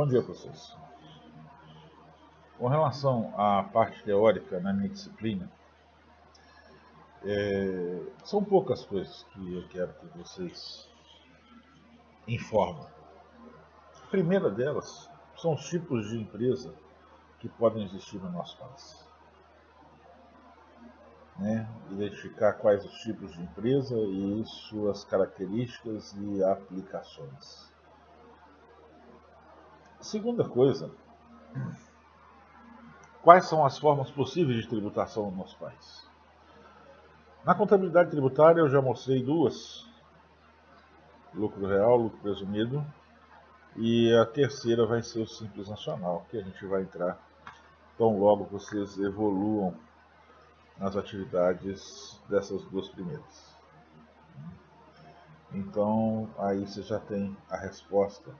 Bom dia para vocês. Com relação à parte teórica na minha disciplina, são poucas coisas que eu quero que vocês informem. A primeira delas são os tipos de empresa que podem existir no nosso país. Identificar quais os tipos de empresa e suas características e aplicações. A segunda coisa, quais são as formas possíveis de tributação no nosso país? Na contabilidade tributária eu já mostrei duas: lucro real, lucro presumido, e a terceira vai ser o Simples Nacional, que a gente vai entrar tão logo vocês evoluam nas atividades dessas duas primeiras. Então, aí você já tem a resposta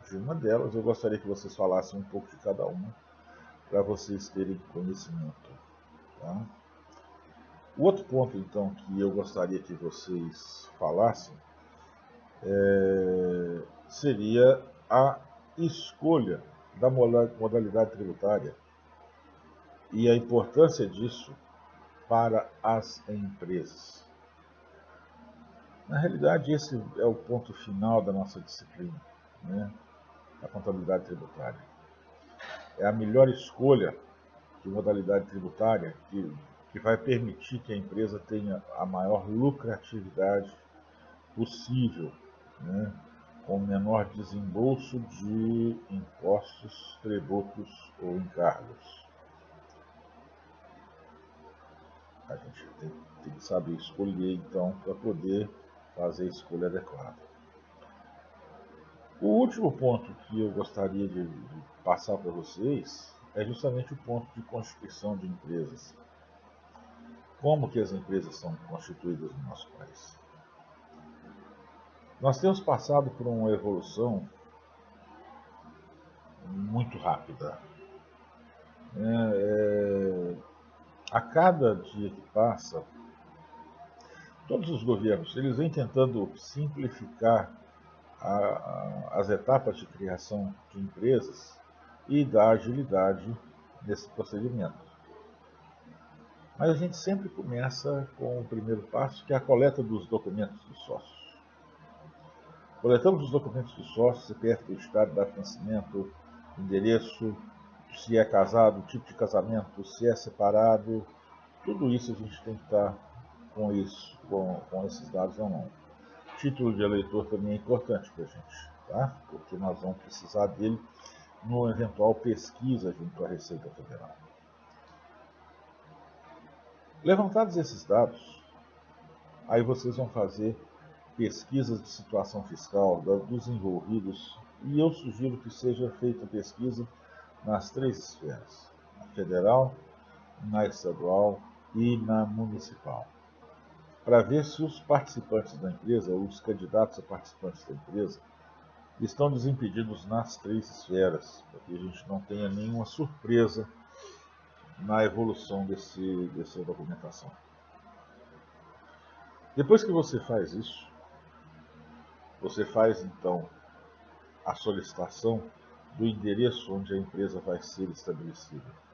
de uma delas. Eu gostaria que vocês falassem um pouco de cada uma, para vocês terem conhecimento. Tá? O outro ponto, então, que eu gostaria que vocês falassem seria a escolha da modalidade tributária e a importância disso para as empresas. Na realidade, esse é o ponto final da nossa disciplina, a contabilidade tributária. É a melhor escolha de modalidade tributária que vai permitir que a empresa tenha a maior lucratividade possível, com o menor desembolso de impostos, tributos ou encargos. A gente tem que saber escolher, então, para poder fazer a escolha adequada. O último ponto que eu gostaria de passar para vocês é justamente o ponto de constituição de empresas. Como que as empresas são constituídas no nosso país? Nós temos passado por uma evolução muito rápida. A cada dia que passa, todos os governos eles vêm tentando simplificar as etapas de criação de empresas e dar agilidade nesse procedimento. Mas a gente sempre começa com o primeiro passo, que é a coleta dos documentos dos sócios. Coletamos os documentos dos sócios, CPF do Estado, data de nascimento, endereço, se é casado, tipo de casamento, se é separado, tudo isso a gente tem que estar com isso, com esses dados na mão. Título de eleitor também é importante para a gente, tá? Porque nós vamos precisar dele no eventual pesquisa junto à Receita Federal. Levantados esses dados, aí vocês vão fazer pesquisas de situação fiscal dos envolvidos, e eu sugiro que seja feita pesquisa nas três esferas: na federal, na estadual e na municipal, para ver se os participantes da empresa, ou os candidatos a participantes da empresa, estão desimpedidos nas três esferas, para que a gente não tenha nenhuma surpresa na evolução dessa documentação. Depois que você faz isso, você faz então a solicitação do endereço onde a empresa vai ser estabelecida.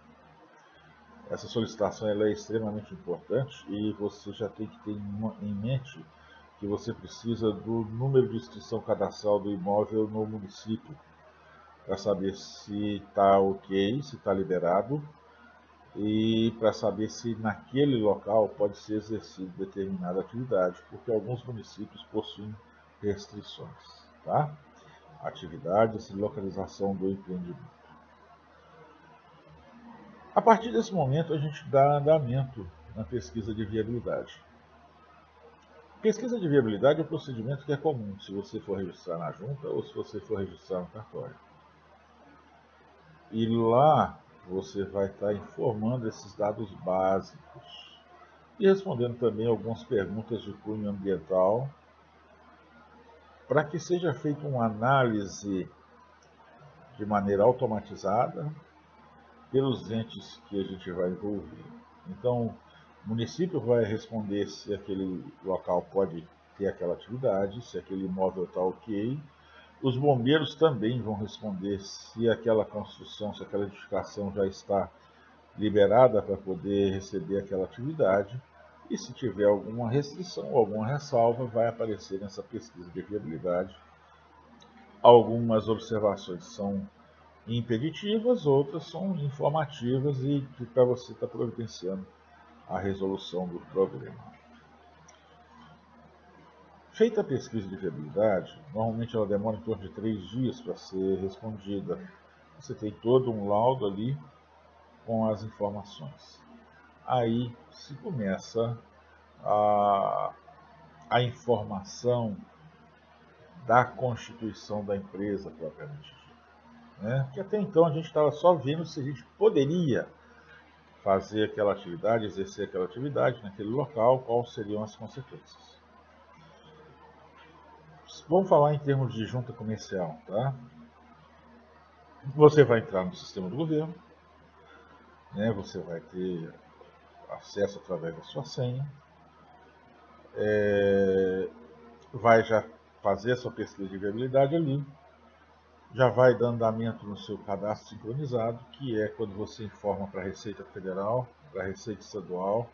Essa solicitação ela é extremamente importante e você já tem que ter em mente que você precisa do número de inscrição cadastral do imóvel no município, para saber se está ok, se está liberado, e para saber se naquele local pode ser exercida determinada atividade, porque alguns municípios possuem restrições, tá? Atividades e localização do empreendimento. A partir desse momento, a gente dá andamento na pesquisa de viabilidade. Pesquisa de viabilidade é um procedimento que é comum se você for registrar na junta ou se você for registrar no cartório. E lá você vai estar informando esses dados básicos e respondendo também algumas perguntas de cunho ambiental, para que seja feita uma análise de maneira automatizada pelos entes que a gente vai envolver. Então, o município vai responder se aquele local pode ter aquela atividade, se aquele imóvel está ok, Os bombeiros também vão responder se aquela construção, se aquela edificação já está liberada para poder receber aquela atividade, e se tiver alguma restrição ou alguma ressalva, vai aparecer nessa pesquisa de viabilidade. Algumas observações são impeditivas, outras são informativas e para você estar providenciando a resolução do problema. Feita a pesquisa de viabilidade, normalmente ela demora em torno de 3 dias para ser respondida. Você tem todo um laudo ali com as informações. Aí se começa a informação da constituição da empresa propriamente dita, né? Que até então a gente estava só vendo se a gente poderia fazer aquela atividade, exercer aquela atividade naquele local, quais seriam as consequências. Vamos falar em termos de junta comercial, tá? Você vai entrar no sistema do governo, né? Você vai ter acesso através da sua senha, vai já fazer a sua pesquisa de viabilidade ali, já vai dar andamento no seu cadastro sincronizado, que é quando você informa para a Receita Federal, para a Receita Estadual,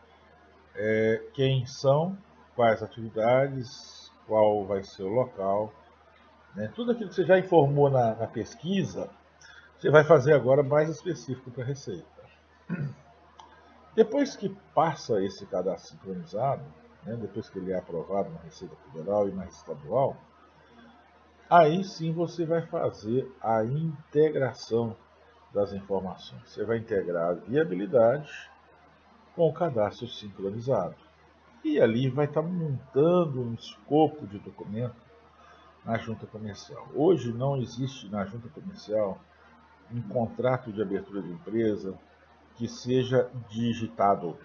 quem são, quais atividades, qual vai ser o local, né? Tudo aquilo que você já informou na pesquisa, você vai fazer agora mais específico para a Receita. Depois que passa esse cadastro sincronizado, né, depois que ele é aprovado na Receita Federal e na Estadual, aí sim você vai fazer a integração das informações. Você vai integrar a viabilidade com o cadastro sincronizado. E ali vai estar montando um escopo de documento na junta comercial. Hoje não existe na junta comercial um contrato de abertura de empresa que seja digitado.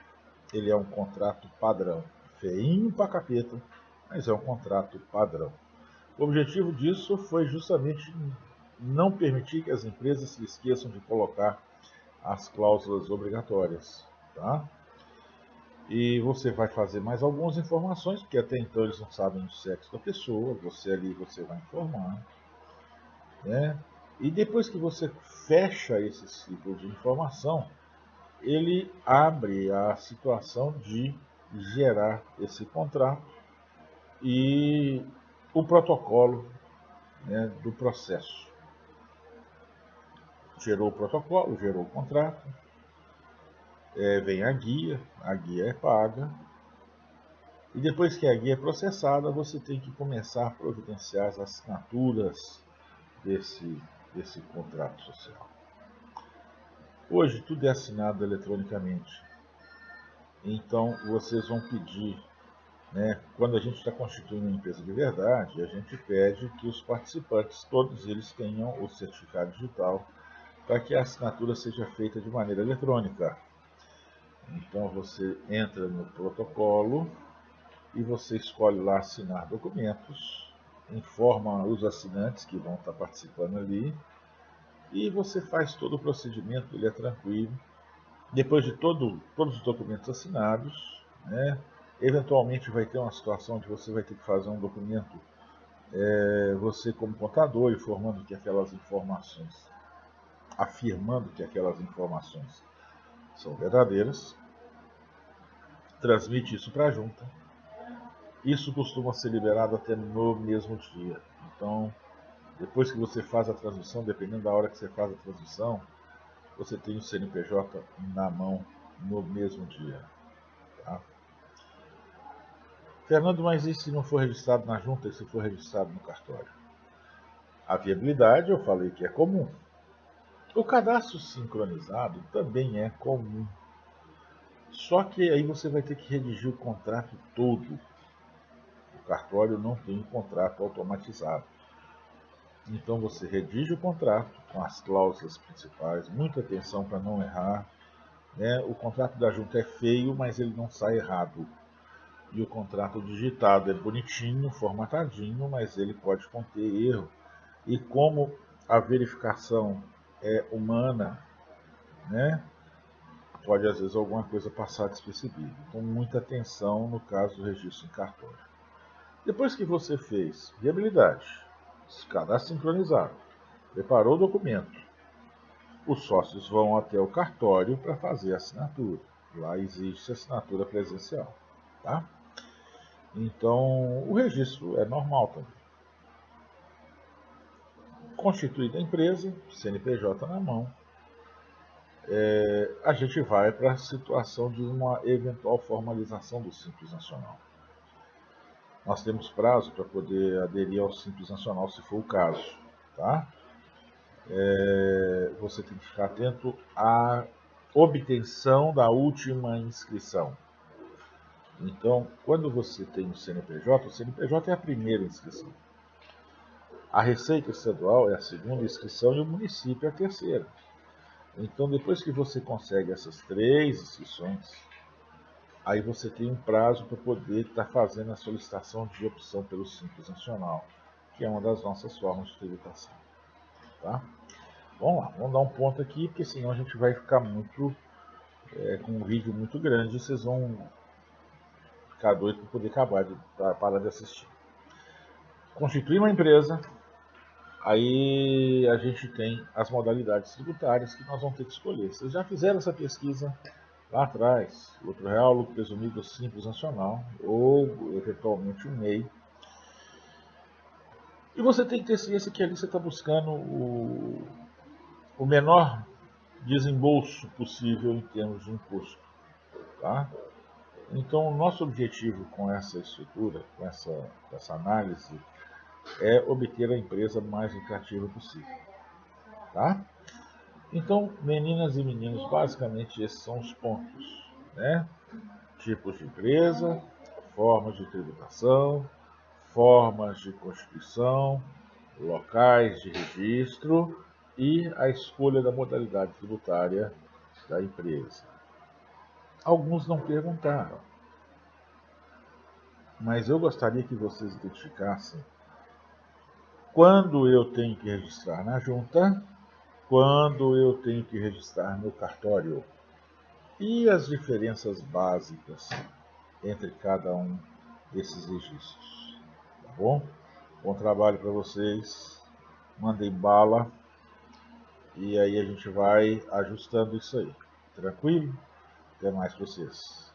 Ele é um contrato padrão. Feinho pra capeta, mas é um contrato padrão. O objetivo disso foi justamente não permitir que as empresas se esqueçam de colocar as cláusulas obrigatórias, tá? E você vai fazer mais algumas informações, porque até então eles não sabem o sexo da pessoa, você ali você vai informar, né? E depois que você fecha esse ciclo de informação, ele abre a situação de gerar esse contrato e o protocolo, né, do processo. Gerou o protocolo, gerou o contrato, vem a guia é paga, e depois que a guia é processada, você tem que começar a providenciar as assinaturas desse contrato social. Hoje tudo é assinado eletronicamente, então vocês vão pedir, né, quando a gente está constituindo uma empresa de verdade, a gente pede que os participantes, todos eles tenham o certificado digital para que a assinatura seja feita de maneira eletrônica. Então você entra no protocolo e você escolhe lá assinar documentos, informa os assinantes que vão estar participando ali, e você faz todo o procedimento, ele é tranquilo. Depois de todos os documentos assinados, né, eventualmente vai ter uma situação onde você vai ter que fazer um documento, você como contador, informando que aquelas informações, afirmando que aquelas informações são verdadeiras, transmite isso para a junta. Isso costuma ser liberado até no mesmo dia. Então, depois que você faz a transmissão, dependendo da hora que você faz a transmissão, você tem o CNPJ na mão no mesmo dia. Tá? Fernando, mas e se não for registrado na junta e se for registrado no cartório? A viabilidade, eu falei que é comum. O cadastro sincronizado também é comum. Só que aí você vai ter que redigir o contrato todo. O cartório não tem um contrato automatizado. Então você redige o contrato com as cláusulas principais, muita atenção para não errar, né? O contrato da junta é feio, mas ele não sai errado. E o contrato digitado é bonitinho, formatadinho, mas ele pode conter erro. E como a verificação é humana, né, pode às vezes alguma coisa passar despercebida. Então muita atenção no caso do registro em cartório. Depois que você fez viabilidade, cadastro sincronizado, preparou o documento, os sócios vão até o cartório para fazer a assinatura. Lá existe assinatura presencial, tá? Então, o registro é normal também. Constituída a empresa, CNPJ na mão, a gente vai para a situação de uma eventual formalização do Simples Nacional. Nós temos prazo para poder aderir ao Simples Nacional, se for o caso, tá? Você tem que ficar atento à obtenção da última inscrição. Então, quando você tem o CNPJ é a primeira inscrição. A Receita Estadual é a segunda inscrição e o município é a terceira. Então, depois que você consegue essas 3 inscrições, aí você tem um prazo para poder estar fazendo a solicitação de opção pelo Simples Nacional, que é uma das nossas formas de tributação. Tá? Vamos lá, vamos dar um ponto aqui, porque senão a gente vai ficar muito com um vídeo muito grande e vocês vão ficar doidos para poder parar de assistir. Constituir uma empresa, aí a gente tem as modalidades tributárias que nós vamos ter que escolher. Vocês já fizeram essa pesquisa lá atrás, lucro real, lucro presumido Simples Nacional, ou eventualmente o MEI. E você tem que ter ciência que ali você está buscando o menor desembolso possível em termos de imposto. Tá? Então, o nosso objetivo com essa estrutura, com essa análise, é obter a empresa mais lucrativa possível. Tá? Então, meninas e meninos, basicamente esses são os pontos, né? Tipos de empresa, formas de tributação, formas de constituição, locais de registro e a escolha da modalidade tributária da empresa. Alguns não perguntaram, mas eu gostaria que vocês identificassem quando eu tenho que registrar na junta, quando eu tenho que registrar no cartório e as diferenças básicas entre cada um desses registros. Tá bom? Bom trabalho para vocês. Mandem bala. E aí a gente vai ajustando isso aí. Tranquilo? Até mais para vocês.